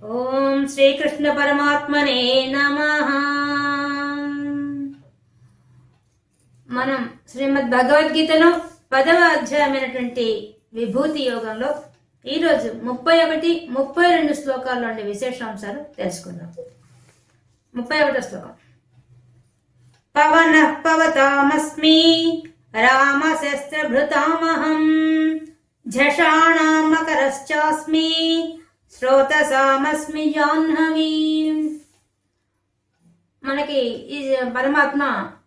ఓం శ్రీకృష్ణ పరమాత్మనే నమః. మనం శ్రీమద్ భగవద్గీతలో 10వ అధ్యాయమైనటువంటి విభూతి యోగంలో ఈరోజు 31, 32 శ్లోకాల్లోని విశేషాంశాలు తెలుసుకుందాం. 31వ శ్లోకం. పవనః పవతామస్మి రామశస్త్రభృతామహం ఝషాణాం మకరశ్చాస్మి శ్రోతసామస్మి జాహ్నవీ. మనకి ఈ పరమాత్మ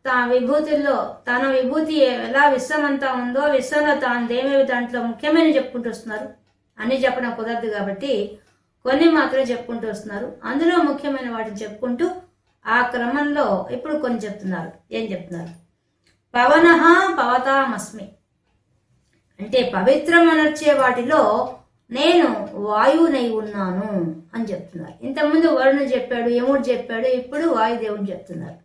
తన విభూతుల్లో తన విభూతి ఎలా విశ్వమంతా ఉందో విశ్వంలో తాను దేమేవి దాంట్లో ముఖ్యమైన చెప్పుకుంటూ వస్తున్నారు. అన్ని చెప్పడం కుదరదు కాబట్టి కొన్ని మాత్రమే చెప్పుకుంటూ వస్తున్నారు. అందులో ముఖ్యమైన వాటిని చెప్పుకుంటూ ఆ క్రమంలో ఇప్పుడు కొన్ని చెప్తున్నారు. ఏం చెప్తున్నారు? పవనః పవతామస్మి అంటే పవిత్రం అనర్చే వాటిలో నేను వాయువునై ఉన్నాను అని చెప్తున్నారు. ఇంతకుముందు వరుణుడు చెప్పాడు, యముడు చెప్పాడు, ఇప్పుడు వాయుదేవుడు చెప్తున్నారు.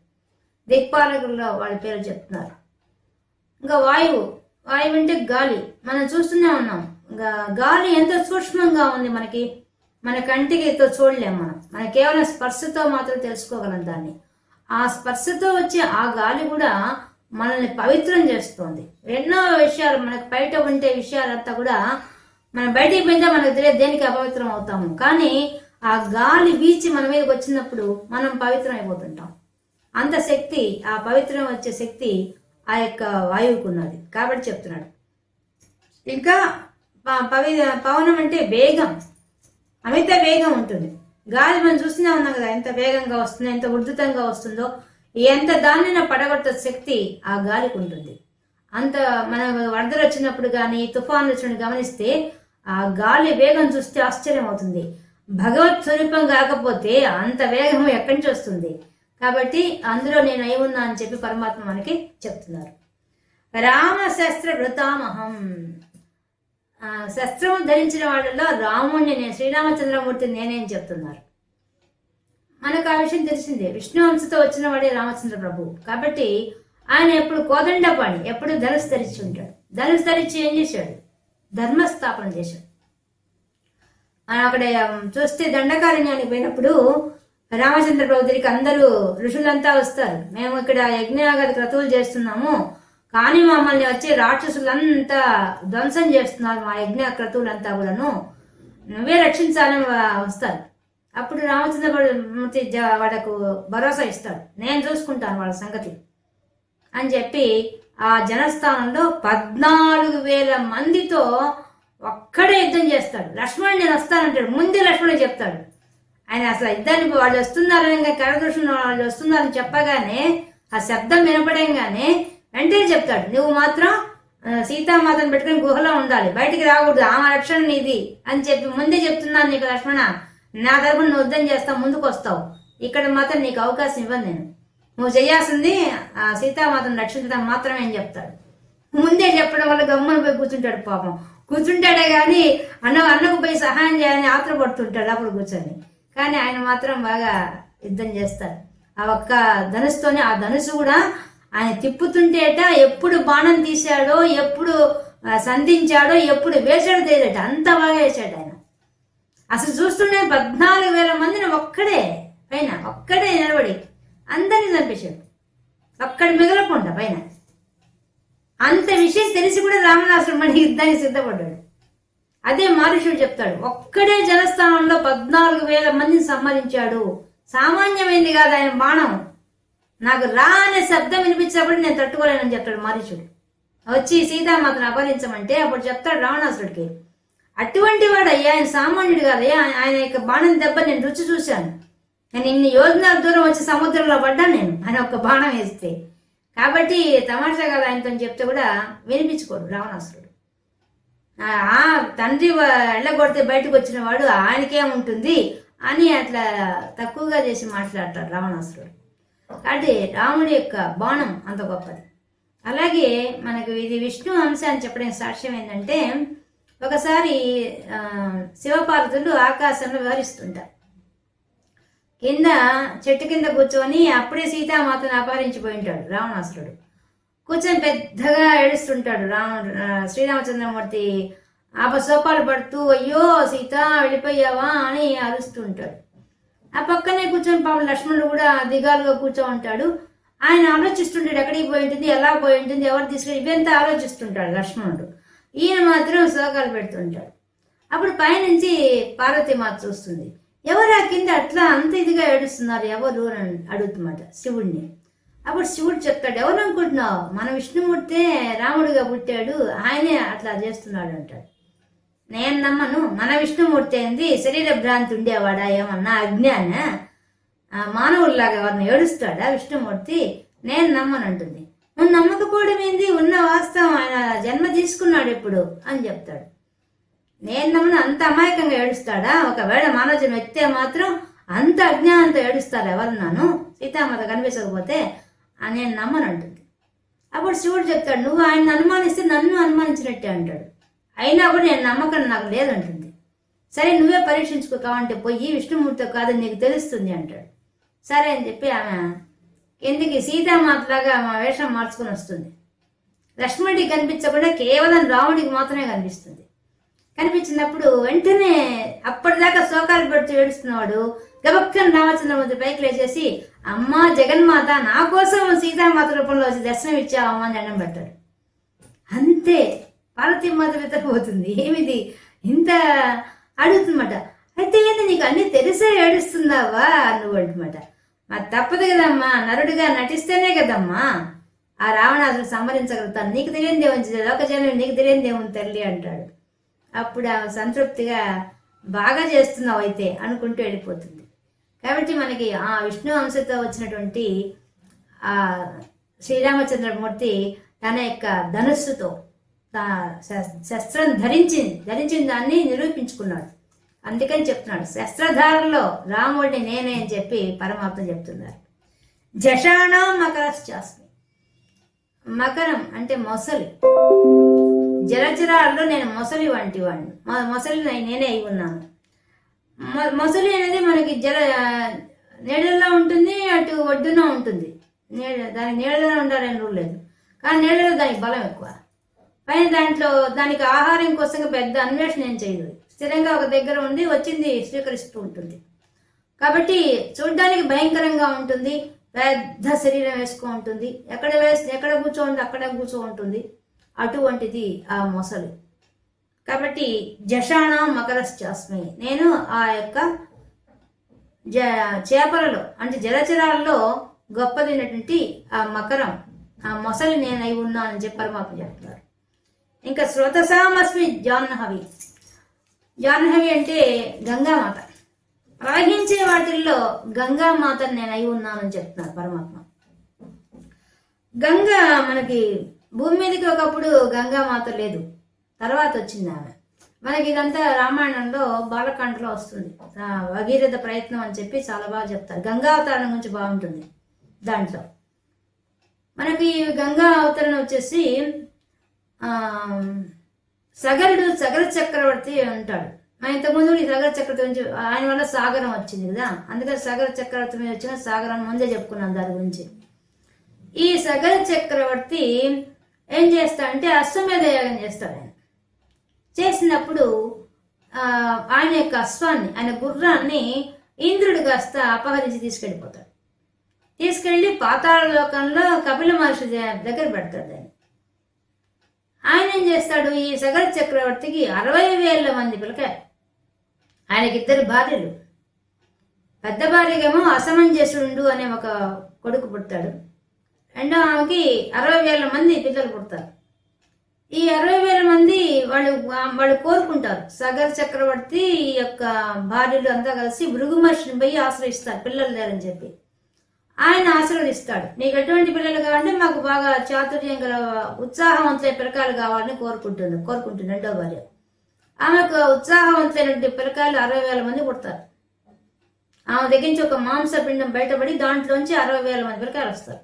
దిక్పాలకుల్లో వాళ్ళ పేరు చెప్తున్నారు. ఇంకా వాయువు అంటే గాలి. మనం చూస్తూనే ఉన్నాం. గాలి ఎంత సూక్ష్మంగా ఉంది మనకి, మన కంటికి ఎంతో చూడలేం. మన కేవలం స్పర్శతో మాత్రం తెలుసుకోగలం దాన్ని. ఆ స్పర్శతో వచ్చే ఆ గాలి కూడా మనల్ని పవిత్రం చేస్తుంది. ఎన్నో విషయాలు మనకు బయట ఉండే విషయాలంతా కూడా మనం బయటికి పోయితే మనకు తెలియదు దేనికి అపవిత్రం అవుతాము. కానీ ఆ గాలి వీచి మన మీదకి వచ్చినప్పుడు మనం పవిత్రం అయిపోతుంటాం. అంత శక్తి, ఆ పవిత్రం వచ్చే శక్తి ఆ యొక్క వాయువుకు ఉన్నది కాబట్టి చెప్తున్నాడు. ఇంకా పవనం అంటే వేగం, అమిత వేగం ఉంటుంది. గాలి మనం చూస్తూనే ఉన్నాం కదా, ఎంత వేగంగా వస్తుందో, ఎంత ఉధృతంగా వస్తుందో. ఎంత దానిని పడగొట్టే శక్తి ఆ గాలికి ఉంటుంది. అంత మనం వరదలు వచ్చినప్పుడు కానీ తుఫాన్లు వచ్చినప్పుడు గమనిస్తే ఆ గాలి వేగం చూస్తే ఆశ్చర్యం అవుతుంది. భగవత్ స్వరూపం కాకపోతే అంత వేగం ఎక్కడి నుంచి వస్తుంది? కాబట్టి అందులో నేను అయి ఉన్నా అని చెప్పి పరమాత్మ మనకి చెప్తున్నారు. రామశస్త్ర వృతామహం, శస్త్రం ధరించిన వాళ్ళలో రాముణ్ణి నేను, శ్రీరామచంద్రమూర్తిని నేనేం చెప్తున్నారు. మనకు ఆ విషయం తెలిసిందే. విష్ణు వంశతో వచ్చిన వాడే రామచంద్ర ప్రభు. కాబట్టి ఆయన ఎప్పుడు కోదండపాణి, ఎప్పుడు ధనుసు ధరించి ఉంటాడు. ధనుసు ధరించి ఏం చేశాడు? ధర్మస్థాపన చేశాడు. అక్కడ చూస్తే దండకారణ్యానికి పోయినప్పుడు రామచంద్ర ప్రభు దగ్గరికి అందరూ ఋషులంతా వస్తారు. మేము ఇక్కడ యజ్ఞయాగాది క్రతువులు చేస్తున్నాము, కానీ మమ్మల్ని వచ్చే రాక్షసులంతా ధ్వంసం చేస్తున్నారు, మా యజ్ఞ క్రతువులంతా కూడాను, నువ్వే రక్షించాలని వస్తారు. అప్పుడు రామచంద్రమూర్తి వాళ్ళకు భరోసా ఇస్తాడు, నేను చూసుకుంటాను వాళ్ళ సంగతి అని చెప్పి ఆ జనస్థానంలో 14,000 మందితో ఒక్కడే యుద్ధం చేస్తాడు. లక్ష్మణుడు నేను వస్తానంటాడు. ముందే లక్ష్మణుడు చెప్తాడు. ఆయన అసలు యుద్ధానికి వాళ్ళు వస్తున్నారని, కరదృష్ణ వాళ్ళు వస్తున్నారని చెప్పగానే ఆ శబ్దం వినపడంగానే వెంటనే చెప్తాడు, నువ్వు మాత్రం సీతామాతను పెట్టుకుని గుహలో ఉండాలి, బయటికి రాకూడదు, ఆమె రక్షణ నీది అని చెప్పి ముందే చెప్తున్నాను నీకు లక్ష్మణ, నా తరపున నువ్వు యుద్ధం చేస్తావు, ముందుకు వస్తావు, ఇక్కడ మాత్రం నీకు అవకాశం ఇవ్వను నేను, నువ్వు చేయాల్సింది ఆ సీతామాతను రక్షించడం మాత్రమే అని చెప్తాడు. ముందే చెప్పడం వల్ల గమ్మున పోయి కూర్చుంటాడు. పాపం కూర్చుంటాడే కానీ అన్నకు పోయి సహాయం చేయాలని ఆత్రపడుతుంటాడు అప్పుడు కూర్చొని. కానీ ఆయన మాత్రం బాగా యుద్ధం చేస్తాడు. ఆ ఒక్క ధనుసుతోనే, ఆ ధనుసు కూడా ఆయన తిప్పుతుంటేట ఎప్పుడు బాణం తీశాడో, ఎప్పుడు సంధించాడో, ఎప్పుడు వేసాడో తెలియట, అంత బాగా వేసాడు ఆయన. అసలు చూస్తుంటే 14,000 మందిని ఒక్కడే నిలబడి అందరినీ చంపేశాడు, ఒక్కడి మిగలకుండా పైన. అంత విషయం తెలిసి కూడా రావణాసురుడు మళ్ళీ యుద్ధానికి సిద్ధపడ్డాడు. అదే మహర్షుడు చెప్తాడు, ఒక్కడే జనస్థానంలో 14,000 మందిని సంహరించాడు. సామాన్యమైంది కాదు ఆయన బాణం. నాకు రా అనే శబ్దం వినిపించినప్పుడు నేను తట్టుకోలేనని చెప్తాడు మహర్షుడు. వచ్చి సీతామాతను అపహరించమంటే అప్పుడు చెప్తాడు రావణాసురుడికి, అటువంటి వాడు అయ్యా, ఆయన సామాన్యుడు కాదయ్యా, ఆయన యొక్క బాణం దెబ్బ నేను రుచి చూశాను, నేను ఇన్ని యోజనాల దూరం వచ్చి సముద్రంలో పడ్డాను నేను ఆయన ఒక్క బాణం వేస్తే. కాబట్టి తమాషా కదా ఆయనతో చెప్తే కూడా వినిపించుకోడు రావణాసురుడు. తండ్రి ఎళ్ళగొడితే బయటకు వచ్చిన వాడు ఆయనకేముంటుంది అని అట్లా తక్కువగా చేసి మాట్లాడతాడు రావణాసురుడు. కాబట్టి రాముడి యొక్క బాణం అంత గొప్పది. అలాగే మనకు ఇది విష్ణు అంశ అని చెప్పడానికి సాక్ష్యం ఏంటంటే, ఒకసారి శివపార్వతులు ఆకాశంలో విహరిస్తుంటారు. కింద చెట్టు కింద కూర్చొని అప్పుడే సీతామాతను అపహరించిపోయి ఉంటాడు రావణాసురుడు. కూర్చొని పెద్దగా ఏడుస్తుంటాడు శ్రీరామచంద్రమూర్తి ఆపసోపాలు పడుతూ అయ్యో సీత వెళ్ళిపోయావా అని అరుస్తుంటాడు. ఆ పక్కనే కూర్చొని పాపం లక్ష్మణుడు కూడా దిగాలుగా కూర్చో ఉంటాడు. ఆయన ఆలోచిస్తుంటాడు, ఎక్కడికి పోయి ఉంటుంది, ఎలా పోయి ఉంటుంది, ఎవరు తీసుకెళ్ళి, ఇవంతా ఆలోచిస్తుంటాడు లక్ష్మణుడు. ఈయన మాత్రం శోకాలు పెడుతుంటాడు. అప్పుడు పైనుంచి పార్వతీమాత చూస్తుంది. ఎవరు ఆ కింద అట్లా అంత ఇదిగా ఏడుస్తున్నారు, ఎవరు అని అడుగుతున్నమాట శివుడిని. అప్పుడు శివుడు చెప్తాడు, ఎవరు అనుకుంటున్నావు, మన విష్ణుమూర్తే రాముడిగా పుట్టాడు, ఆయనే అట్లా చేస్తున్నాడు అంటాడు. నేను నమ్మను, మన విష్ణుమూర్తి ఏంది శరీర భ్రాంతి ఉండేవాడా, ఏమన్నా అజ్ఞాన మానవుల్లాగా ఎవరిని ఏడుస్తాడా విష్ణుమూర్తి, నేను నమ్మను అంటుంది. నువ్వు నమ్మకపోవడం ఏంది, ఉన్న వాస్తవం, ఆయన జన్మ తీసుకున్నాడు ఇప్పుడు అని చెప్తాడు. నేను నమ్మను, అంత అమాయకంగా ఏడుస్తాడా, ఒకవేళ మానవ జన్మ ఎత్తే మాత్రం అంత అజ్ఞానంతో ఏడుస్తాడు ఎవరున్నాను, సీతామాత కనిపించకపోతే నేను నమ్మను అంటుంది. అప్పుడు శివుడు చెప్తాడు, నువ్వు ఆయన అనుమానిస్తే నన్ను అనుమానించినట్టే అంటాడు. అయినా కూడా నేను నమ్మకం నాకు లేదంటుంది. సరే నువ్వే పరీక్షించుకో కావంటే పోయి విష్ణుమూర్తి కాదని నీకు తెలుస్తుంది అంటాడు. సరే అని చెప్పి ఆమె కిందికి సీతామాతలాగా ఆమె వేషం మార్చుకుని వస్తుంది. లక్ష్మణుడికి కనిపించకుండా కేవలం రాముడికి మాత్రమే కనిపిస్తుంది. కనిపించినప్పుడు వెంటనే అప్పటిదాకా శోకాలు పెడుతూ ఏడుస్తున్నవాడు గబక్కన రామచంద్రమూర్తి పైకి లేచేసి, అమ్మా జగన్మాత, నా కోసం సీతామాత రూపంలో వచ్చి దర్శనం ఇచ్చావమ్మా అని దండం పెట్టాడు. అంతే, పార్వతీమాత వితపోతుంది. ఏమిది ఇంత అడుగుతుందన్నమాట. అయితే ఏంది నీకు అన్ని తెలిసే ఏడుస్తుందావా నువ్వు అంటున్నమాట. మరి తప్పదు కదమ్మా, నరుడిగా నటిస్తేనే కదమ్మా ఆ రావణాసుడు సంహరించగలుగుతాను, నీకు తెలియని దేవుని లోకజనం, నీకు తెలియని దేవుని తల్లి అంటాడు. అప్పుడు ఆమె సంతృప్తిగా బాగా చేస్తున్నావు అయితే అనుకుంటూ వెళ్ళిపోతుంది. కాబట్టి మనకి ఆ విష్ణు అంశతో వచ్చినటువంటి ఆ శ్రీరామచంద్రమూర్తి తన యొక్క ధనుస్సుతో శస్త్రం ధరించిన దాన్ని నిరూపించుకున్నాడు. అందుకని చెప్తున్నాడు, శస్త్రధారంలో రాముడిని నేనే అని చెప్పి పరమాత్మ చెప్తున్నారు. జషాణం మకరశ్చాస్మి, మకరం అంటే మొసలి, జలచరాల్లో నేను మొసలి వంటి వాడిని, మొసలి నేనే అయి ఉన్నాను. మొసలి అనేది మనకి నీళ్ళలో ఉంటుంది, అటు ఒడ్డున ఉంటుంది. దాని నీళ్ళలో ఉండాలని రూల్ లేదు, కానీ నీళ్ళలో దానికి బలం ఎక్కువ. పైన దానికి ఆహారం కోసం పెద్ద అన్వేషణ ఏం చేయదు, స్థిరంగా ఒక దగ్గర ఉండి వచ్చింది స్వీకరిస్తూ ఉంటుంది. కాబట్టి చూడ్డానికి భయంకరంగా ఉంటుంది, పెద్ద శరీరం వేసుకో ఉంటుంది, ఎక్కడ కూర్చోండి అక్కడ కూర్చో ఉంటుంది. అటువంటిది ఆ మొసలి. కాబట్టి జషాణం మకరశ్చాస్మి, నేను ఆ యొక్క చేపలలో అంటే జలచరాలలో గొప్పదైనటువంటి ఆ మకరం, ఆ మొసలి నేనై ఉన్నానని చెప్పి పరమాత్మ చెప్తారు. ఇంకా స్రోతసామస్మి జాహ్నవి, జాహ్నవి అంటే గంగామాత, ప్రవహించే వాటిల్లో గంగామాతను నేను అయి ఉన్నానని చెప్తున్నారు పరమాత్మ. గంగా మనకి భూమి మీదకి ఒకప్పుడు గంగామాత లేదు, తర్వాత వచ్చింది ఆమె. మనకి ఇదంతా రామాయణంలో బాలకాండలో వస్తుంది, భగీరథ ప్రయత్నం అని చెప్పి చాలా బాగా చెప్తారు. గంగా అవతరణం గురించి బాగుంటుంది దాంట్లో. మనకి గంగా అవతరణ వచ్చేసి సగర చక్రవర్తి ఉంటాడు. మన ఇంతకుముందు ఈ సగర చక్రవర్తి గురించి, ఆయన వల్ల సాగరం వచ్చింది కదా, అందుకని సగర చక్రవర్తి మీద వచ్చిన సాగరం ముందే చెప్పుకున్నాం దాని గురించి. ఈ సగర చక్రవర్తి ఏం చేస్తాడంటే అశ్వమేధ యాగం చేస్తాడు. ఆయన చేసినప్పుడు ఆయన యొక్క అశ్వాన్ని, ఆయన గుర్రాన్ని ఇంద్రుడు కాస్త అపహరించి తీసుకెళ్ళిపోతాడు. తీసుకెళ్లి పాతాళ లోకంలో కపిల మహర్షి దగ్గర పెడతాడు దాన్ని. ఆయన ఏం చేస్తాడు, ఈ సగర చక్రవర్తికి 60,000 మంది పిల్లకాయలు, ఆయనకి 2 భార్యలు. పెద్ద భార్యకేమో అసమంజసుడు అనే ఒక కొడుకు పుడతాడు, రెండో ఆమెకి 60,000 మంది పిల్లలు పుడతారు. ఈ 60,000 మంది వాళ్ళు కోరుకుంటారు, సగర చక్రవర్తి యొక్క భార్యలు అంతా కలిసి భృగు మహర్షిని పోయి ఆశ్రయిస్తారు పిల్లలు లేరని చెప్పి. ఆయన ఆశీర్వదిస్తాడు, నీకు ఎటువంటి పిల్లలు కావాలంటే మాకు బాగా చాతుర్యం గల ఉత్సాహవంతులైన పిల్లకాయలు కావాలని కోరుకుంటుంది రెండో భార్య. ఆమెకు ఉత్సాహవంతులైనటువంటి పిల్లకాయలు 60,000 మంది పుడతారు. ఆమె దగ్గర నుంచి ఒక మాంసపిండం బయటపడి దాంట్లోంచి 60,000 మంది పిల్లకాయలు వస్తారు.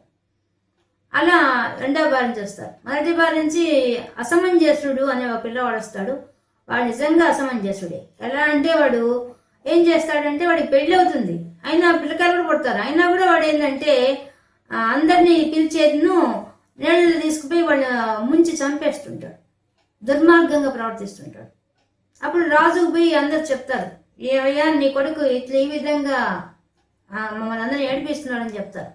అలా రెండో భార్య నుంచి వస్తారు. మొదటి భార్య నుంచి అసమంజసుడు అనే ఒక పిల్లవాడు వస్తాడు. వాడు నిజంగా అసమంజసుడే. ఎలా అంటే వాడు ఏం చేస్తాడంటే వాడికి పెళ్లి అవుతుంది, అయినా పిల్లకాయలు కూడా పుడతారు, అయినా కూడా వాడు ఏంటంటే అందరినీ పిలిచేదిను నీళ్ళు తీసుకుపోయి వాడు ముంచి చంపేస్తుంటాడు. దుర్మార్గంగా ప్రవర్తిస్తుంటాడు. అప్పుడు రాజుకు పోయి అందరు చెప్తారు, ఏవయ్యా నీ కొడుకు ఇట్లా ఈ విధంగా మమ్మల్ని అందరూ ఏడిపిస్తున్నాడని చెప్తారు.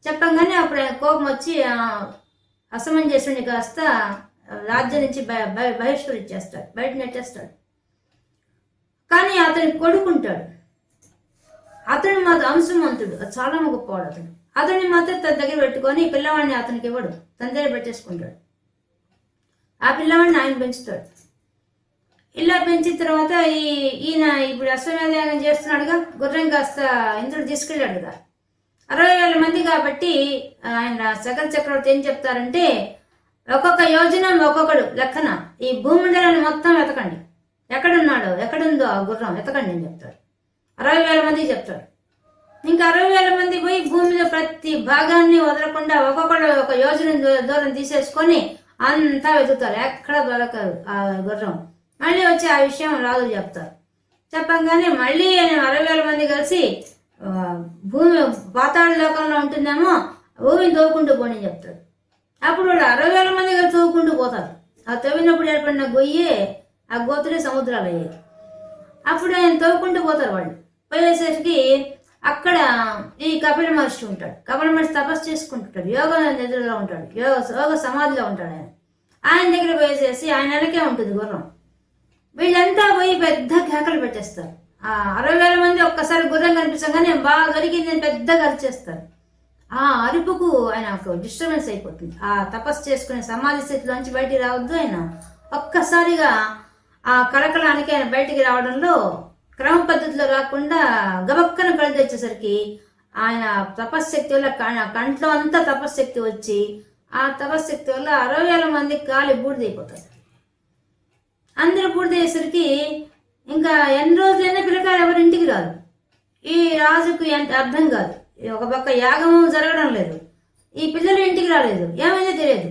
చెప్పంగానే అప్పుడు ఆయన కోపం వచ్చి అసమంజసుడిని కాస్త రాజ్యం నుంచి బహిష్కరించేస్తాడు, బయట నెట్టేస్తాడు. కానీ అతని కొడుకుంటాడు, అతడు మాత్రం అంశుమంతుడు, చాలా గొప్పవాడు. అతన్ని మాత్రం తన దగ్గర పెట్టుకొని పిల్లవాడిని అతనికి ఇవ్వడు, తన దగ్గర పెట్టేసుకుంటాడు. ఆ పిల్లవాడిని ఆయన పెంచుతాడు. ఇలా పెంచిన తర్వాత ఈయన ఇప్పుడు అశ్వమేధయాగం చేస్తున్నాడుగా, గుర్రం కాస్త ఇంద్రుడు తీసుకెళ్ళాడు కదా, 60,000 మంది కాబట్టి ఆయన సకల చక్రవర్తి ఏం చెప్తారంటే, ఒక్కొక్క యోజన ఒక్కొక్కడు లెక్కన ఈ భూమండలాన్ని మొత్తం వెతకండి, ఎక్కడున్నాడో ఎక్కడుందో ఆ గుర్రం వెతకండి అని చెప్తాడు. 60,000 మందికి చెప్తాడు. ఇంకా 60,000 మంది పోయి భూమిలో ప్రతి భాగాన్ని వదలకుండా ఒక్కొక్కడు ఒక యోజన దూరం తీసేసుకొని అంతా వెతుకుతారు, ఎక్కడ దొరకరు ఆ గుర్రం. మళ్ళీ వచ్చి ఆ విషయం రాజు చెప్తారు. చెప్పంగానే మళ్ళీ 60,000 మంది కలిసి భూమి పాతాళ లోకంలో ఉంటుందేమో, భూమిని తవ్వుకుంటూ పోని చెప్తాడు. అప్పుడు వాళ్ళు 60,000 మంది కలిసి తవ్వుకుంటూ పోతారు. ఆ తవ్వినప్పుడు ఏర్పడిన గొయ్యే ఆ గోతులే సముద్రాలు అయ్యాయి. అప్పుడు ఆయన తవ్వుకుంటూ పోతారు. వాళ్ళు పోయేసరికి అక్కడ ఈ కపిల మహర్షి ఉంటాడు. కపిల మహర్షి తపస్సు చేసుకుంటుంటాడు, యోగ నిద్రలో ఉంటాడు, యోగ సమాధిలో ఉంటాడు. ఆయన దగ్గర పోయేసేసి ఆయన వెనకే ఉంటుంది గుర్రం. వీళ్ళంతా పోయి పెద్ద కేకలు పెట్టేస్తారు. ఆ 60,000 మంది ఒక్కసారి గుర్రం కనిపించగానే బాగా దొరికిందని పెద్దగా అరిచేస్తారు. ఆ అరుపుకు ఆయన డిస్టర్బెన్స్ అయిపోతుంది. ఆ తపస్సు చేసుకునే సమాధి స్థితిలోంచి బయటికి రావద్దు. ఆయన ఒక్కసారిగా ఆ కలకలానికి ఆయన బయటికి రావడంలో క్రమ పద్ధతిలో రాకుండా గబక్కన కళ్ళు తెచ్చేసరికి ఆయన తపశ్శక్తి వల్ల కంట్లో అంతా తపశ్శక్తి వచ్చి ఆ తపశ్శక్తి వల్ల 60,000 మందికి కాలి బూడిదైపోతారు. అందరూ బూడిదయ్యేసరికి ఇంకా ఎన్ని రోజులైనా పిల్లకాయలు ఎవరి ఇంటికి రాదు. ఈ రాజుకు ఎంత అర్థం కాదు. ఒక పక్క యాగము జరగడం లేదు, ఈ పిల్లలు ఇంటికి రాలేదు, ఏమైందో తెలియదు.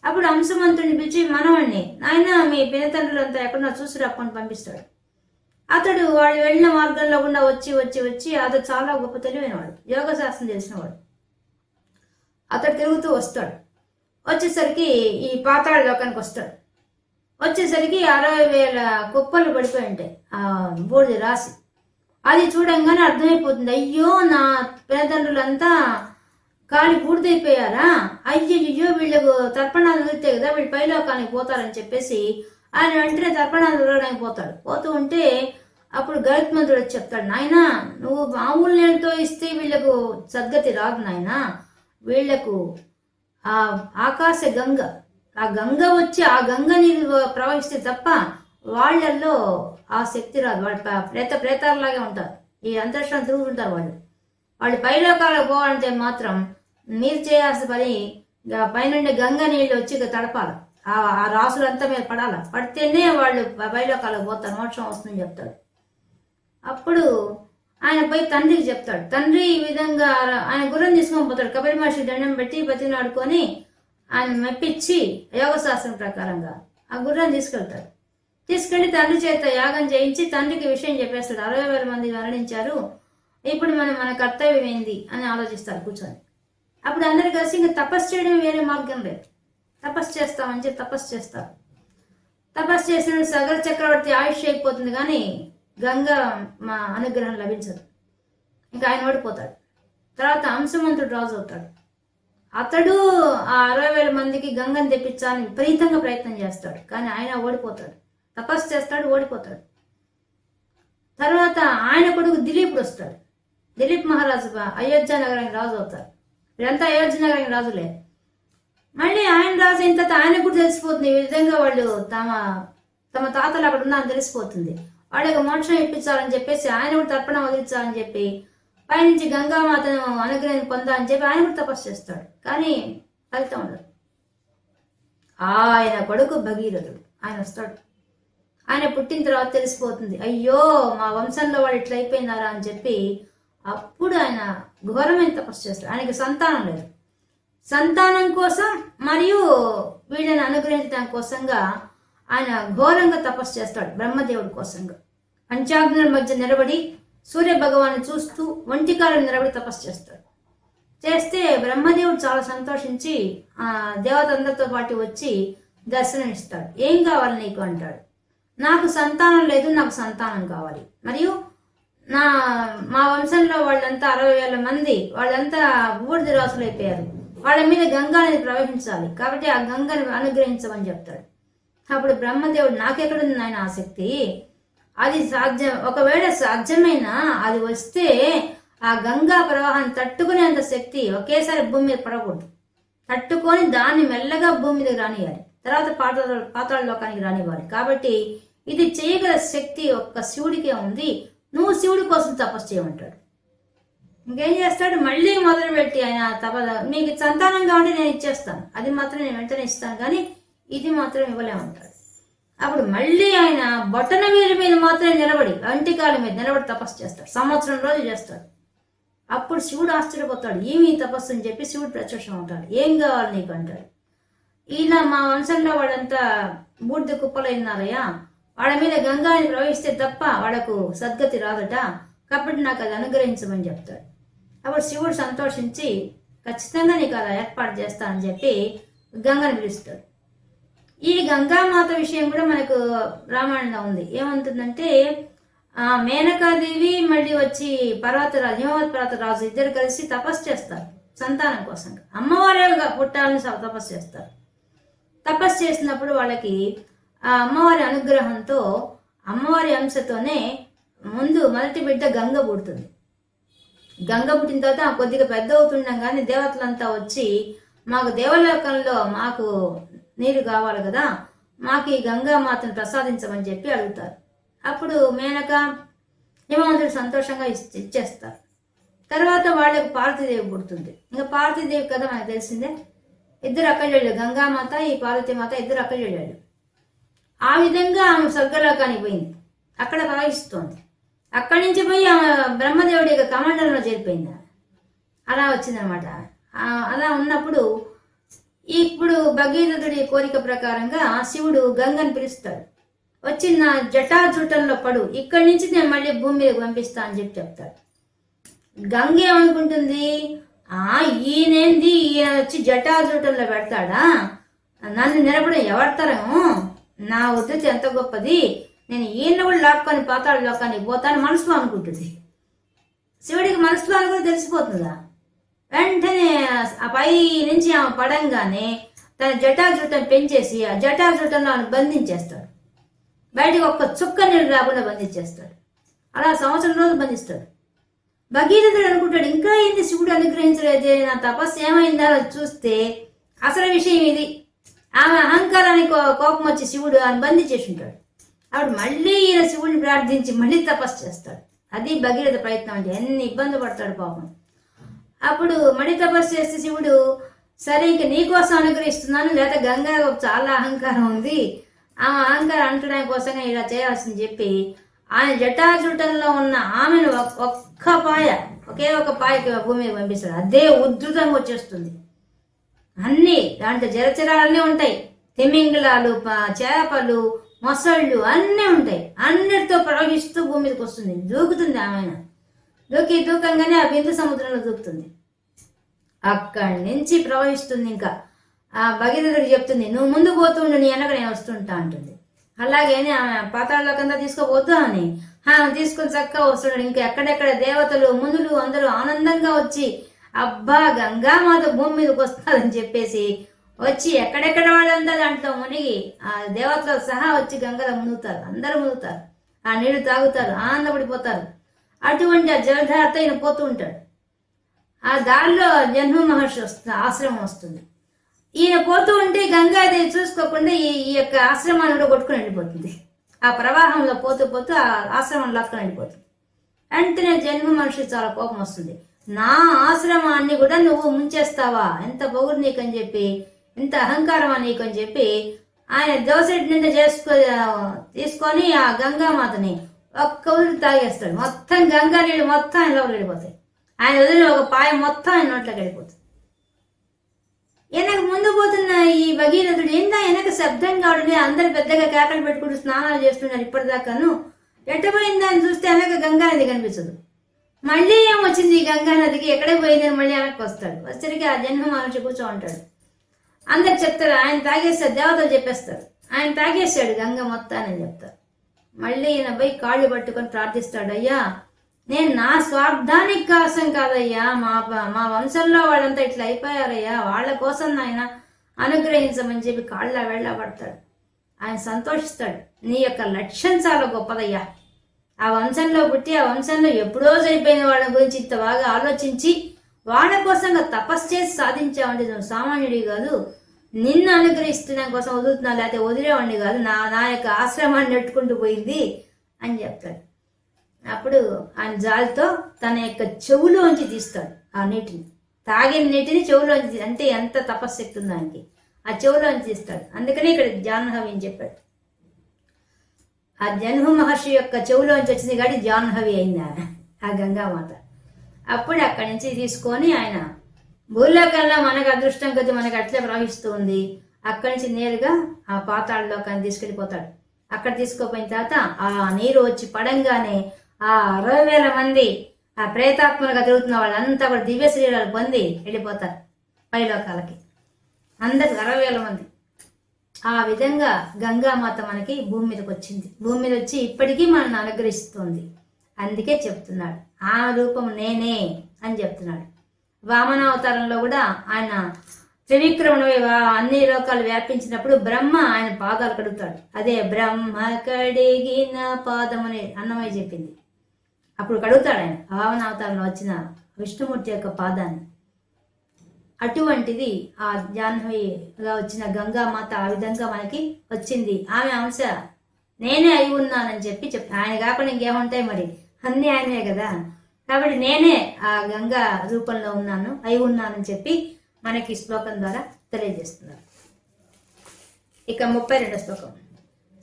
అప్పుడు అంశమంతుడిని పిలిచి మనవణ్ణి, నాయన మీ పినతండ్రులంతా ఎక్కడన్నా చూసి రాకుండా పంపిస్తాడు. అతడు వాడు వెళ్ళిన మార్గంలో గుండా వచ్చి వచ్చి వచ్చి అతడు చాలా గొప్ప తెలివైనవాడు, యోగ శాస్త్రం తెలిసినవాడు. అతడు తిరుగుతూ వస్తాడు. వచ్చేసరికి ఈ పాతాళ లోకానికి వస్తాడు. వచ్చేసరికి 60,000 కుప్పలు పడిపోయి ఉంటాయి ఆ బూడిద రాసి. అది చూడంగానే అర్థమైపోతుంది, అయ్యో నా పినతండ్రులంతా కాలి బూడిదైపోయారా, అయ్యయ్యో వీళ్ళకు తర్పణాలు వదిలితే కదా వీళ్ళు పైలోకానికి పోతారని చెప్పేసి ఆయన వెంటనే తర్పణాలు వదలడానికి పోతాడు. పోతూ ఉంటే అప్పుడు గరుత్మంతుడు వచ్చి చెప్తాడు, నాయన నువ్వు మామూలు నీళ్ళతో ఇస్తే వీళ్ళకు సద్గతి రాదు నాయన, వీళ్లకు ఆ ఆకాశ గంగ, ఆ గంగ వచ్చి ఆ గంగ నీరు ప్రవహిస్తే తప్ప వాళ్ళల్లో ఆ శక్తి రాదు. వాళ్ళు ప్రేతాలలాగే ఉంటారు, ఈ అంతరిక్షం తిరుగుతుంటారు. వాళ్ళు పైలోకాలకు పోవాలంటే మాత్రం మీరు చేయాల్సిన పని పైనుండి గంగ నీళ్ళు వచ్చి తడపాలి, ఆ రాసులంతా మీద పడాలి, పడితేనే వాళ్ళు పైలోకాలకు పోతారు, మోక్షం వస్తుందని చెప్తాడు. అప్పుడు ఆయన పోయి తండ్రికి చెప్తాడు. తండ్రి ఈ విధంగా ఆయన గుర్రం తీసుకొని పోతాడు. కపిల మహర్షి దండం పెట్టి బతినాడుకొని ఆయన మెప్పించి యోగ శాస్త్రం ప్రకారంగా ఆ గుర్రాన్ని తీసుకెళ్తాడు. తీసుకెళ్లి తండ్రి చేత యాగం చేయించి తండ్రికి విషయం చెప్పేస్తాడు. 60,000 మంది మరణించారు, ఇప్పుడు మన కర్తవ్యం ఏంది అని ఆలోచిస్తారు కూర్చొని. అప్పుడు అందరు కలిసి ఇంకా తపస్సు చేయడం వేరే మార్గం లేదు, తపస్సు చేస్తామని చెప్పి తపస్సు చేస్తారు. తపస్సు చేసిన సగర చక్రవర్తి ఆయుష్ అయిపోతుంది, కానీ గంగా మా అనుగ్రహం లభించదు. ఇంకా ఆయన ఓడిపోతాడు. తర్వాత అంశమంతుడు రాజు అవుతాడు. అతడు ఆ 60,000 మందికి గంగని తెప్పించాలని విపరీతంగా ప్రయత్నం చేస్తాడు, కానీ ఆయన ఓడిపోతాడు. తపస్సు చేస్తాడు, ఓడిపోతాడు. తర్వాత ఆయన కొడుకు దిలీపుడు వస్తాడు. దిలీప్ మహారాజు అయోధ్య నగరానికి రాజు అవుతారు. వీరంతా అయోధ్య నగరానికి రాజులే. మళ్ళీ ఆయన రాజు అయిన తర్వాత ఆయనకు కూడా తెలిసిపోతుంది, ఈ విధంగా వాళ్ళు తమ తాతలు అక్కడ ఉన్నారని తెలిసిపోతుంది. వాళ్ళకి మోక్షం ఇప్పించాలని చెప్పేసి ఆయన కూడా తర్పణం వదిలించాలని చెప్పి పైనుంచి గంగామాతను అనుగ్రహం పొందాలని చెప్పి ఆయన కూడా తపస్సు చేస్తాడు, కానీ ఫలితం ఉండదు. ఆయన కొడుకు భగీరథుడు ఆయన వస్తాడు. ఆయన పుట్టిన తర్వాత తెలిసిపోతుంది, అయ్యో మా వంశంలో వాళ్ళు ఇట్లా అయిపోయినారా అని చెప్పి అప్పుడు ఆయన ఘోరమైన తపస్సు చేస్తాడు. ఆయనకి సంతానం లేదు. సంతానం కోసం మరియు వీళ్ళని అనుగ్రహించడం కోసంగా ఆయన ఘోరంగా తపస్సు చేస్తాడు, బ్రహ్మదేవుడి కోసంగా. పంచాగ్నుల మధ్య నిలబడి సూర్య భగవాన్ని చూస్తూ ఒంటికాలం నిలబడి తపస్సు చేస్తాడు. చేస్తే బ్రహ్మదేవుడు చాలా సంతోషించి ఆ దేవతందరితో పాటు వచ్చి దర్శనం ఇస్తాడు. ఏం కావాలి నీకు అంటాడు. నాకు సంతానం లేదు, నాకు సంతానం కావాలి. మరియు మా వంశంలో వాళ్ళంతా 60,000 మంది, వాళ్ళంతా బూడిద రాసులు అయిపోయారు. వాళ్ళ మీద గంగా అనేది ప్రవహించాలి, కాబట్టి ఆ గంగని అనుగ్రహించమని చెప్తాడు. అప్పుడు బ్రహ్మదేవుడు, నాకెక్కడుంది నాయన ఆసక్తి, అది సాధ్యం, ఒకవేళ సాధ్యమైనా అది వస్తే ఆ గంగా ప్రవాహాన్ని తట్టుకునేంత శక్తి ఒకేసారి భూమి మీద పడకూడదు. తట్టుకొని దాన్ని మెల్లగా భూమి మీదకి రానియాలి, తర్వాత పాతాళ లోకానికి రానివ్వాలి. కాబట్టి ఇది చేయగల శక్తి ఒక్క శివుడికే ఉంది, నువ్వు శివుడి కోసం తపస్సు చేయమంటాడు. ఇంకేం చేస్తాడు, మళ్ళీ మొదలుపెట్టి ఆయన మీకు సంతానంగా ఉంటే నేను ఇచ్చేస్తాను, అది మాత్రం నేను వెంటనే ఇస్తాను, కానీ ఇది మాత్రం ఇవ్వలేమంటాడు. అప్పుడు మళ్ళీ ఆయన బొట్టన వీరి మీద మాత్రమే నిలబడి, అంటికాల మీద నిలబడి తపస్సు చేస్తాడు. సంవత్సరం రోజులు చేస్తాడు. అప్పుడు శివుడు ఆశ్చర్యపోతాడు, ఏమి తపస్సు అని చెప్పి శివుడు ప్రత్యక్షం అవుతాడు. ఏం కావాలి నీకు అంటాడు. ఇలా మా వంశంలో వాళ్ళంతా బూడిద కుప్పలైనారయ్యా, వాళ్ళ మీద గంగాని ప్రవహిస్తే తప్ప వాళ్ళకు సద్గతి రాదట, కాబట్టి నాకు అది అనుగ్రహించమని చెప్తాడు. అప్పుడు శివుడు సంతోషించి ఖచ్చితంగా నీకు అలా ఏర్పాటు చేస్తానని చెప్పి గంగని పిలుస్తాడు. ఈ గంగామాత విషయం కూడా మనకు రామాయణంలో ఉంది. ఏమంటుందంటే, మేనకాదేవి మళ్ళీ వచ్చి పర్వతరాజు, హిమవత్ పర్వతరాజు ఇద్దరు కలిసి తపస్సు చేస్తారు సంతానం కోసం. అమ్మవారే పుట్టాలని తపస్సు చేస్తారు. తపస్సు చేసినప్పుడు వాళ్ళకి ఆ అమ్మవారి అనుగ్రహంతో, అమ్మవారి అంశతోనే ముందు మొదటి బిడ్డ గంగ పుడుతుంది. గంగ పుట్టిన తర్వాత కొద్దిగా పెద్ద అవుతుండగానే దేవతలంతా వచ్చి, మాకు దేవలోకంలో మాకు నీరు కావాలి కదా, మాకు ఈ గంగామాతను ప్రసాదించమని చెప్పి అడుగుతారు. అప్పుడు మేనక హిమవంతుడు సంతోషంగా ఇచ్చేస్తారు. తర్వాత వాళ్ళకి పార్వతీదేవి పుడుతుంది. ఇంకా పార్వతీదేవి కదా మనకు తెలిసిందే, ఇద్దరు అక్కజెళ్ళు, గంగామాత ఈ పార్వతీమాత ఇద్దరు అక్కజెళ్ళు. ఆ విధంగా ఆమె స్వర్గలోకానికి పోయింది, అక్కడ ప్రవహిస్తోంది. అక్కడి నుంచి పోయి ఆమె బ్రహ్మదేవుడి యొక్క కమండలంలో చేరిపోయింది. అలా వచ్చిందనమాట. అలా ఉన్నప్పుడు ఇప్పుడు భగీరథుడి కోరిక ప్రకారంగా శివుడు గంగని పిలుస్తాడు. వచ్చి నా జటాజూటంలో పడు, ఇక్కడి నుంచి నేను మళ్ళీ భూమి మీదకి పంపిస్తా అని చెప్పి చెప్తాడు. గంగ ఏమనుకుంటుంది, ఈయనేంది, ఈయన వచ్చి జటాజూటంలో పెడతాడా, నన్ను నిలబడం ఎవడతారేమో, నా ఉద్ధతి ఎంత గొప్పది, నేను ఈయన కూడా లాక్కొని పాతాళ లోకానికి పోతాను మనసులో అనుకుంటుంది. శివుడికి మనసులో అనుకుని తెలిసిపోతుందా, వెంటనే ఆ పై నుంచి ఆమె పడంగానే తన జటాజూటం పెంచేసి ఆ జటాజూటంలో ఆమెను బంధించేస్తాడు. బయటికి ఒక్క చుక్క నీళ్ళు రాకుండా బంధించేస్తాడు. అలా సంవత్సరం రోజులు బంధిస్తాడు. భగీరథుడు అనుకుంటాడు, ఇంకా ఏంటి శివుడు అనుగ్రహించలేదే, నా తపస్సు ఏమైందా చూస్తే అసలు విషయం ఇది. ఆమె అహంకారానికి కోపం వచ్చి శివుడు ఆమె బంధించేసి ఉంటాడు. అప్పుడు మళ్ళీ ఈయన శివుడిని ప్రార్థించి మళ్ళీ తపస్సు చేస్తాడు. అది భగీరథ ప్రయత్నం అంటే, ఎన్ని ఇబ్బంది పడతాడు పాపం. అప్పుడు మళ్ళీ తపస్సు చేస్తే శివుడు, సరే ఇంక నీకోసం అనుగ్రహిస్తున్నాను, లేదా గంగా చాలా అహంకారం ఉంది, ఆమె అహంకారం అంటడానికి కోసంగా ఇలా చేయాల్సింది చెప్పి ఆయన జటాజుటంలో ఉన్న ఆమెను ఒక్క పాయ, ఒకే ఒక పాయకి భూమి మీద పంపిస్తాడు. అదే ఉద్ధృతంగా వచ్చేస్తుంది. అన్ని దాంట్లో జలచరాలన్నీ ఉంటాయి, తిమింగలాలు, చేపలు, మొసళ్ళు అన్నీ ఉంటాయి. అన్నిటితో ప్రవహిస్తూ భూమి మీదకి వస్తుంది, దూకుతుంది. ఆమె దూకంగానే ఆ బిందు సముద్రంలో దూకుతుంది. అక్కడి నుంచి ప్రవహిస్తుంది. ఇంకా ఆ భగీరథుడికి చెప్తుంది, నువ్వు ముందు పోతుండు, నీ వెనక నేను వస్తుంటా అంటుంది. అలాగే ఆమె పాతాళలోకంతా తీసుకోపోతూ అని తీసుకొని చక్కగా వస్తున్నాడు. ఇంకా ఎక్కడెక్కడ దేవతలు, మునులు అందరూ ఆనందంగా వచ్చి, అబ్బా గంగామాత భూమి మీదకి వస్తారని చెప్పేసి వచ్చి ఎక్కడెక్కడ వాళ్ళంతా దాంట్లో మునిగి ఆ దేవతలతో సహా వచ్చి గంగలో మునుగుతారు. అందరూ మునుగుతారు, ఆ నీళ్లు తాగుతారు, ఆనందపడిపోతారు. అటువంటి ఆ జలధారతో ఈయన పోతూ ఉంటాడు. ఆ దారిలో జన్మ మహర్షి ఆశ్రమం వస్తుంది. ఈయన పోతూ ఉంటే గంగాదేవి చూసుకోకుండా ఈ యొక్క ఆశ్రమాన్ని కూడా కొట్టుకుని వెళ్ళిపోతుంది. ఆ ప్రవాహంలో పోతూ పోతూ ఆ ఆశ్రమం లాక్కుని వెళ్ళిపోతుంది. వెంటనే జన్మ మనిషి చాలా కోపం వస్తుంది. నా ఆశ్రమాన్ని కూడా నువ్వు ముంచేస్తావా, ఎంత పొగురు నీకని చెప్పి, ఎంత అహంకారమా నీకని చెప్పి ఆయన దోసెట్ నిండా తీసుకొని ఆ గంగామాతని ఒక్క ఊరికి తాగేస్తాడు. మొత్తం గంగా నీళ్ళు మొత్తం ఆయన లోపలికి వెళ్ళిపోతాయి. ఆయన వదిలిన ఒక పాయ మొత్తం ఆయన నోట్లోకి వెళ్ళిపోతుంది. వెనక ముందు పోతున్న ఈ భగీరథుడు ఏందా వెనక శబ్దం కావడమే, అందరు పెద్దగా కేకలు పెట్టుకుంటూ స్నానాలు చేస్తున్నారు. ఇప్పటిదాకాను ఎట్టపోయిందా అని చూస్తే వెనక గంగా నది కనిపించదు. మళ్ళీ ఏమొచ్చింది ఈ గంగా నదికి, ఎక్కడికి పోయిందని మళ్ళీ వెనక్కి వస్తాడు. వచ్చరికి ఆ జన్మ మనిషి కూర్చో ఉంటాడు. అందరు చెప్తారు ఆయన తాగేస్తాడు, దేవతలు చెప్పేస్తారు ఆయన తాగేశాడు గంగ మొత్తాన్ని చెప్తారు. మళ్ళీ ఈయన పోయి కాళ్ళు పట్టుకొని ప్రార్థిస్తాడు, అయ్యా నేను నా స్వార్థానికి కోసం కాదయ్యా, మా వంశంలో వాళ్ళంతా ఇట్లా అయిపోయారయ్యా, వాళ్ళ కోసం నాయన అనుగ్రహించమని చెప్పి కాళ్ళ వెళ్ళ పడతాడు. ఆయన సంతోషిస్తాడు, నీ యొక్క లక్ష్యం చాలా గొప్పదయ్యా, ఆ వంశంలో పుట్టి ఆ వంశంలో ఎప్పుడో చనిపోయిన వాళ్ళ గురించి ఇంత బాగా ఆలోచించి వాళ్ళ కోసంగా తపస్సు చేసి సాధించావంటే నువ్వు సామాన్యుడి కాదు, నిన్ను అనుగ్రహిస్తున్న కోసం వదులుతున్నా, లేకపోతే వదిలేవాడిని కాదు, నా యొక్క ఆశ్రమాన్ని నెట్టుకుంటూ పోయింది అని చెప్తాడు. అప్పుడు ఆయన జాలితో తన యొక్క చెవులోంచి తీస్తాడు ఆ నీటిని, తాగిన నీటిని చెవులోంచి, అంటే ఎంత తపశ్శక్తి ఉంది ఆయనకి, ఆ చెవులోంచి తీస్తాడు. అందుకనే ఇక్కడ జాహ్నవి అని చెప్పాడు. ఆ జన్హు మహర్షి యొక్క చెవులోంచి వచ్చింది కాబట్టి జాహ్నవి అయింది ఆయన, ఆ గంగామాత. అప్పుడు అక్కడి నుంచి తీసుకొని ఆయన భూలోకంలో మనకు అదృష్టం కొద్ది మనకు అట్లే ప్రవహిస్తూ ఉంది, అక్కడి నుంచి నేరుగా ఆ పాతాళలోకాన్ని తీసుకెళ్ళిపోతాడు. అక్కడ తీసుకుపోయిన తర్వాత ఆ నీరు వచ్చి పడంగానే ఆ 60,000 మంది ఆ ప్రేతాత్మలుగా తిరుగుతున్న వాళ్ళంతా కూడా దివ్య శరీరాలు పొంది వెళ్ళిపోతారు పైలోకాలకి, అందరికి 60,000 మంది. ఆ విధంగా గంగామాత మనకి భూమి మీదకి వచ్చింది, భూమి మీద వచ్చి ఇప్పటికీ మనల్ని అనుగ్రహిస్తుంది. అందుకే చెప్తున్నాడు ఆ రూపం నేనే అని చెప్తున్నాడు. వామనావతారంలో కూడా ఆయన త్రివిక్రముడు అన్ని లోకాలు వ్యాపించినప్పుడు బ్రహ్మ ఆయన పాదాలు కడుగుతాడు, అదే బ్రహ్మ కడిగిన పాదం అని అన్నమయ్య చెప్పింది. అప్పుడు కడుగుతాడు ఆయన వామనావతారంలో వచ్చిన విష్ణుమూర్తి యొక్క పాదాన్ని. అటువంటిది ఆ జాహ్నవిగా వచ్చిన గంగామాత ఆ విధంగా మనకి వచ్చింది. ఆమె అంశ నేనే అయి ఉన్నానని చెప్పి ఆయన కాకుండా ఇంకేముంటాయి మరి, అన్నీ ఆయనే కదా. కాబట్టి నేనే ఆ గంగా రూపంలో ఉన్నాను, అయి ఉన్నానని చెప్పి మనకి శ్లోకం ద్వారా తెలియజేస్తున్నారు. ఇక 32వ శ్లోకం.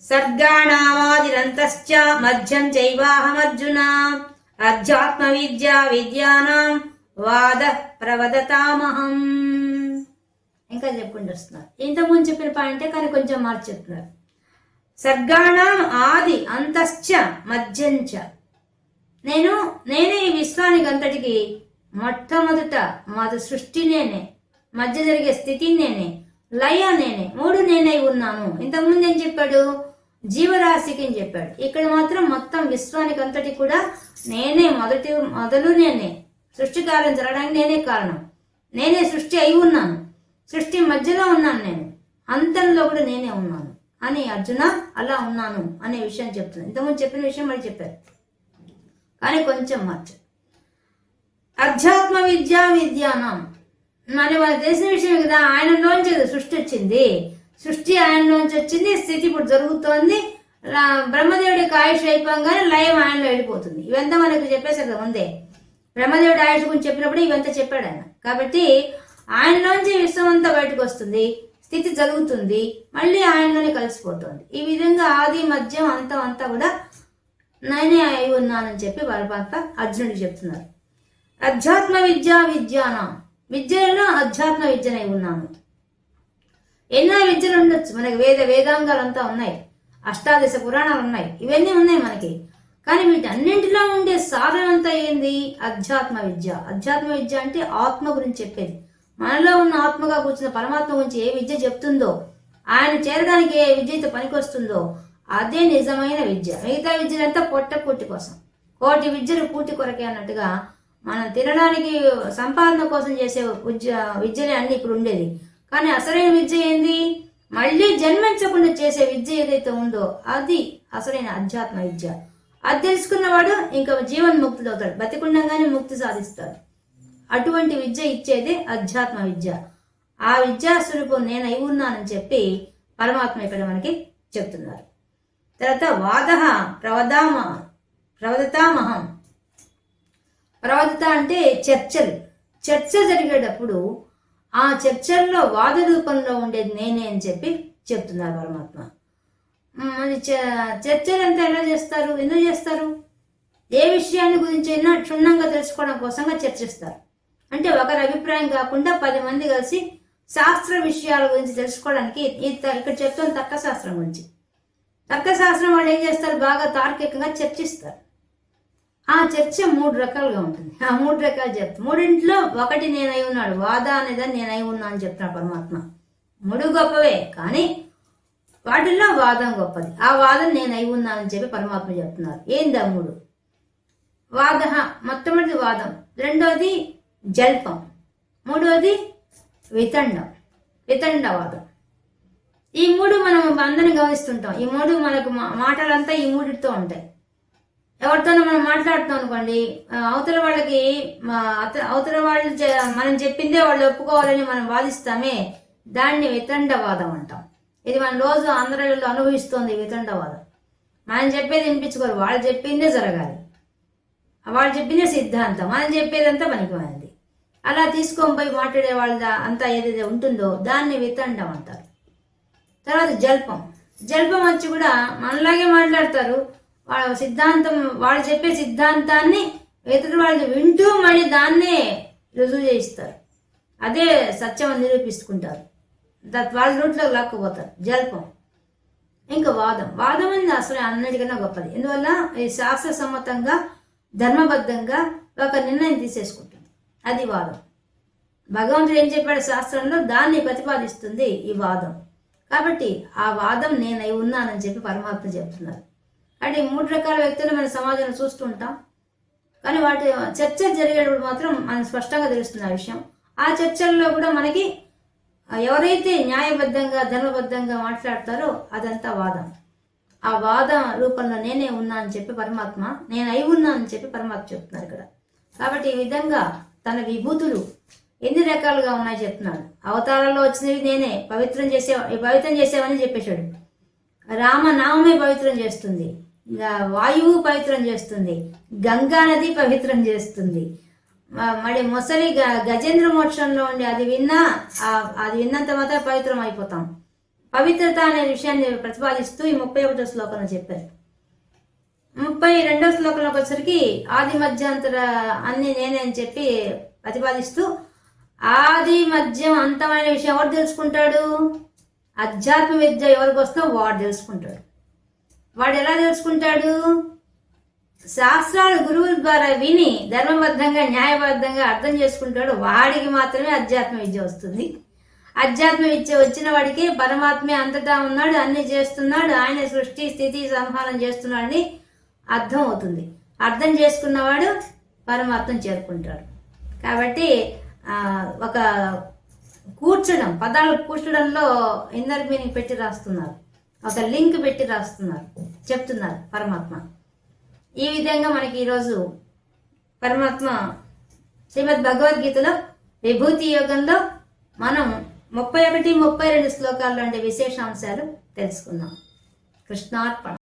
సర్గాణామాదిరంతశ్చ మధ్యం చైవాహమర్జున అధ్యాత్మ విద్యానాం వాద ప్రవదతామహం. ఇంకా చెప్పుకుంటూ వస్తున్నారు. ఇంతకుముందు చెప్పిన పాయింటే కానీ కొంచెం మార్చి చెప్తున్నారు. సర్గాణం ఆది అంతశ్చ మధ్యంచ, నేనే ఈ విశ్వానికి అంతటికి మొట్టమొదట మొదటి సృష్టి నేనే, మధ్య జరిగే స్థితి నేనే, లయ నేనే, 3 నేనే ఉన్నాను. ఇంతకుముందు ఏం చెప్పాడు, జీవరాశికి అని చెప్పాడు. ఇక్కడ మాత్రం మొత్తం విశ్వానికి అంతటి కూడా నేనే మొదలు నేనే, సృష్టి కాలం జరగడానికి నేనే కారణం, నేనే సృష్టి అయి ఉన్నాను, సృష్టి మధ్యలో ఉన్నాను, నేను అంతంలో కూడా నేనే ఉన్నాను అని అర్జున అలా ఉన్నాను అనే విషయం చెప్తున్నాను. ఇంతకుముందు చెప్పిన విషయం మళ్ళీ చెప్పారు కానీ కొంచెం మార్చు. అధ్యాత్మ విద్యానాం మరి వాళ్ళకి తెలిసిన విషయం కదా, ఆయనలోంచి సృష్టి వచ్చింది, సృష్టి ఆయనలోంచి వచ్చింది, స్థితి ఇప్పుడు జరుగుతోంది. బ్రహ్మదేవుడికి ఆయుష్ అయిపోగానే లయం ఆయనలో వెళ్ళిపోతుంది. ఇవంతా మనకు చెప్పేశారు కదా ముందే, బ్రహ్మదేవుడి ఆయుష్ గురించి చెప్పినప్పుడు ఇవంతా చెప్పాడు ఆయన. కాబట్టి ఆయనలోంచి విశ్వం అంతా బయటకు వస్తుంది, స్థితి జరుగుతుంది, మళ్ళీ ఆయనలోనే కలిసిపోతుంది. ఈ విధంగా ఆది మధ్యం అంతా కూడా నేనే అయి ఉన్నానని చెప్పి పరమాత్మ అర్జునుడికి చెప్తున్నారు. అధ్యాత్మ విద్యానాం, విద్యలో అధ్యాత్మ విద్యనై ఉన్నాను. ఎన్నో విద్యలు ఉండొచ్చు మనకి, వేదాంగాలంతా ఉన్నాయి, అష్టాదశ పురాణాలు ఉన్నాయి, ఇవన్నీ ఉన్నాయి మనకి. కానీ వీటన్నింటిలో ఉండే సారం అంతా ఏంది, అధ్యాత్మ విద్య. అధ్యాత్మ విద్య అంటే ఆత్మ గురించి చెప్పేది, మనలో ఉన్న ఆత్మగా కూర్చున్న పరమాత్మ గురించి ఏ విద్య చెప్తుందో, ఆయన చేరడానికి ఏ విద్య అయితే పనికొస్తుందో అదే నిజమైన విద్య. మిగతా విద్యలంతా పొట్ట కోసం, కోటి విద్యలు పూర్తి కొరకే అన్నట్టుగా మనం తినడానికి సంపాదన కోసం చేసే విద్యలే అన్ని ఇప్పుడు ఉండేది. కానీ అసలైన విద్య ఏంది, మళ్ళీ జన్మించకుండా చేసే విద్య ఏదైతే ఉందో అది అసలైన అధ్యాత్మ విద్య. అది తెలుసుకున్నవాడు ఇంకా జీవన్ముక్తుడు అవుతాడు, బతికుండగానే ముక్తి సాధిస్తాడు. అటువంటి విద్య ఇచ్చేది అధ్యాత్మ విద్య. ఆ విద్యా స్వరూపం నేను అయి ఉన్నానని చెప్పి పరమాత్మ ఇక్కడ మనకి చెప్తున్నారు. తర్వాత వాద ప్రవదతామహం. ప్రవదత అంటే చర్చ జరిగేటప్పుడు ఆ చర్చల్లో వాద రూపంలో ఉండేది నేనే అని చెప్పి చెప్తున్నారు పరమాత్మ. మరి చర్చలు అంతా ఎలా చేస్తారు, ఎందుకు చేస్తారు, ఏ విషయాన్ని గురించి అయినా క్షుణ్ణంగా తెలుసుకోవడం కోసంగా చర్చిస్తారు. అంటే ఒకరి అభిప్రాయం కాకుండా 10 మంది కలిసి శాస్త్ర విషయాల గురించి తెలుసుకోవడానికి. ఇక్కడ చెప్తాను తర్కశాస్త్రం గురించి. తర్కశాస్త్రం వాళ్ళు ఏం చేస్తారు, బాగా తార్కికంగా చర్చిస్తారు. ఆ చర్చ 3 రకాలుగా ఉంటుంది. ఆ 3 రకాలు చెప్తారు. 3 ఒకటి నేనై ఉన్నాడు, వాద అనేదాన్ని నేనై ఉన్నా అని చెప్తున్నాడు పరమాత్మ. మూడు గొప్పవే, కానీ వాటిల్లో వాదం గొప్పది. ఆ వాదం నేను అయి ఉన్నానని చెప్పి పరమాత్మ చెప్తున్నారు. ఏందా మూడు? వాద, మొట్టమొదటి వాదం, రెండోది జల్పం, మూడోది వితండవాదం. ఈ మూడు మనం అందరిని గమనిస్తుంటాం. ఈ మూడు మనకు మాటలంతా ఈ మూడితో ఉంటాయి. ఎవరితోనో మనం మాట్లాడుతాం అనుకోండి, అవతల వాళ్ళకి అవతల వాళ్ళు మనం చెప్పిందే వాళ్ళు ఒప్పుకోవాలని మనం వాదిస్తామే, దాన్ని వితండవాదం అంటాం. ఇది మన రోజు ఆంధ్రలో అనుభవిస్తోంది వితండవాదం. మనం చెప్పేది వినిపించుకోరు, వాళ్ళు చెప్పిందే జరగాలి, వాళ్ళు చెప్పిందే సిద్ధాంతం, మనం చెప్పేదంతా పనికిమాలింది. అలా తీసుకొని పోయి మాట్లాడే వాళ్ళ అంతా ఏదైతే ఉంటుందో దాన్ని వితండం అంటారు. తర్వాత జల్పం వచ్చి కూడా మనలాగే మాట్లాడతారు. వాళ్ళ సిద్ధాంతం, వాళ్ళు చెప్పే సిద్ధాంతాన్ని ఇతరులు వాళ్ళు వింటూ మళ్ళీ దాన్నే రుజువు చేయిస్తారు. అదే సత్యం అని నిరూపిస్తుంటారు. వాళ్ళ రూట్లో లాక్కుపోతారు. జల్పం. ఇంకా వాదం అనేది అసలు అన్నిటికన్నా గొప్పది. ఎందువల్ల ఈ శాస్త్ర సమ్మతంగా ధర్మబద్ధంగా ఒక నిర్ణయం తీసేసుకుంటుంది. అది వాదం. భగవంతుడు ఏం చెప్పాడు శాస్త్రంలో, దాన్ని ప్రతిపాదిస్తుంది ఈ వాదం. కాబట్టి ఆ వాదం నేనై ఉన్నానని చెప్పి పరమాత్మ చెప్తున్నారు. అంటే ఈ మూడు రకాల వ్యక్తులు మన సమాజంలో చూస్తూ ఉంటాం, కానీ వాటి చర్చ జరిగేటప్పుడు మాత్రం మనకు స్పష్టంగా తెలుస్తుంది ఆ విషయం. ఆ చర్చల్లో కూడా మనకి ఎవరైతే న్యాయబద్ధంగా ధర్మబద్ధంగా మాట్లాడతారో అదంతా వాదం. ఆ వాద రూపంలో నేనే ఉన్నా అని చెప్పి పరమాత్మ, నేను అయి ఉన్నా అని చెప్పి పరమాత్మ చెప్తున్నారు ఇక్కడ. కాబట్టి ఈ విధంగా తన విభూతులు ఎన్ని రకాలుగా ఉన్నాయి చెప్తున్నాడు. అవతారాల్లో వచ్చినవి నేనే, పవిత్రం చేసేవని చెప్పేశాడు. రామనామమే పవిత్రం చేస్తుంది, వాయువు పవిత్రం చేస్తుంది, గంగా నది పవిత్రం చేస్తుంది. మరి మొసలి గజేంద్ర మోక్షంలో ఉండి అది విన్నంత మాత్రం పవిత్రం అయిపోతాం. పవిత్రత అనే విషయాన్ని ప్రతిపాదిస్తూ ఈ 31వ శ్లోకంలో చెప్పారు. 32వ శ్లోకంలోకి వచ్చరికి ఆది మధ్యాంతర అన్ని నేనే అని చెప్పి ప్రతిపాదిస్తూ, ఆది మధ్యం అంతమైన విషయం ఎవరు తెలుసుకుంటాడు? అధ్యాత్మ విద్య ఎవరికి వస్తుందో వాడు తెలుసుకుంటాడు. వాడు ఎలా తెలుసుకుంటాడు? శాస్త్రాలు గురువుల ద్వారా విని ధర్మబద్ధంగా న్యాయబద్ధంగా అర్థం చేసుకుంటాడు. వాడికి మాత్రమే అధ్యాత్మ విద్య వస్తుంది. అధ్యాత్మ విద్య వచ్చిన వాడికి పరమాత్మే అంతటా ఉన్నాడు, అన్ని చేస్తున్నాడు, ఆయన సృష్టి స్థితి సంహారం చేస్తున్నాడని అర్థం అవుతుంది. అర్థం చేసుకున్నవాడు పరమాత్మను చేరుకుంటాడు. కాబట్టి ఒక కూర్చడం, పదాలు కూర్చడంలో ఇన్నర్ మీనింగ్ పెట్టి రాస్తున్నారు, ఒక లింక్ పెట్టి రాస్తున్నారు, చెప్తున్నారు పరమాత్మ. ఈ విధంగా మనకి ఈరోజు పరమాత్మ శ్రీమద్ భగవద్గీతలో విభూతి యోగంలో మనం 31, 32 శ్లోకాల్లో ఉండే విశేషాంశాలు తెలుసుకున్నాం. కృష్ణార్పణ.